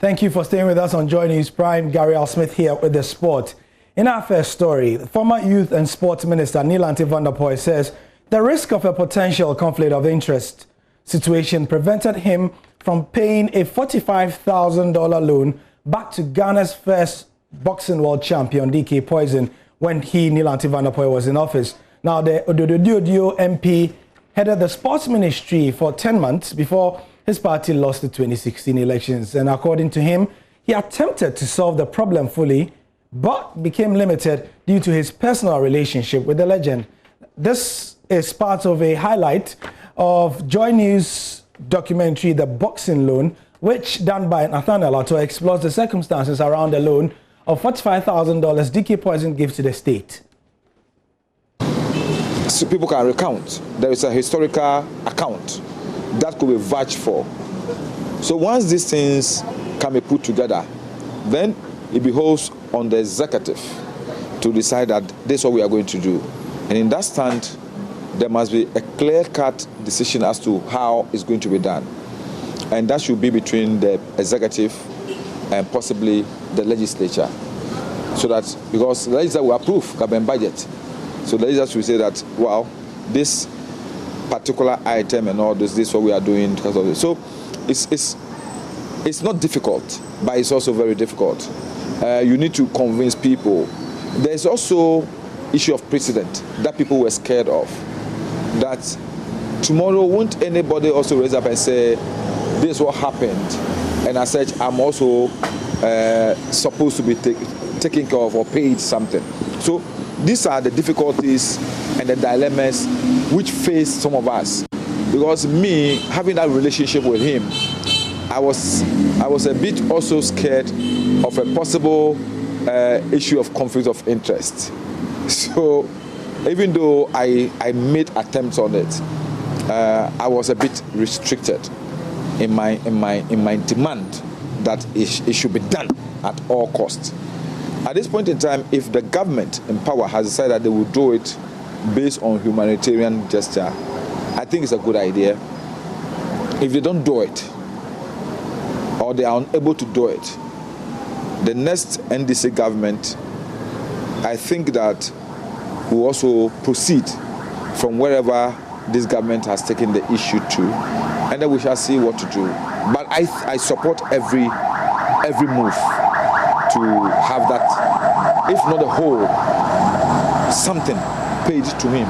Thank you for staying with us on Joy News Prime. Gary Al Smith here with the sport. In our first story, former Youth and Sports Minister Nii Lante says the risk of a potential conflict of interest situation prevented him from paying a $45,000 loan back to Ghana's first boxing world champion, DK Poison, when Nii Lante was in office. Now, the Ododo MP headed the sports ministry for 10 months before his party lost the 2016 elections. And according to him, he attempted to solve the problem fully, but became limited due to his personal relationship with the legend. This is part of a highlight of Joy News documentary, The Boxing Loan, which, done by Nathaniel Otto, explores the circumstances around the loan of $45,000 DK Poison gives to the state. So people can recount. There is a historical account that could be vouched for. So once these things can be put together, then it behoves on the executive to decide that this is what we are going to do. And in that stand, there must be a clear-cut decision as to how it's going to be done. And that should be between the executive and possibly the legislature. So that, because the legislature will approve government budget. So the legislature will say that, well, this particular item and all this is what we are doing because of it. So it's not difficult, but it's also very difficult. You need to convince people. There's also issue of precedent that people were scared of. That tomorrow won't anybody also raise up and say, this is what happened, and as such I'm also supposed to be taken care of or paid something. So these are the difficulties and the dilemmas which face some of us. Because me, having that relationship with him, I was a bit also scared of a possible issue of conflict of interest. So even though I made attempts on it, I was a bit restricted in my demand that it should be done at all costs. At this point in time, if the government in power has decided that they will do it based on humanitarian gesture, I think it's a good idea. If they don't do it, or they are unable to do it, the next NDC government, I think that will also proceed from wherever this government has taken the issue to, and then we shall see what to do. But I support every move to have that, if not the whole, something paid to him.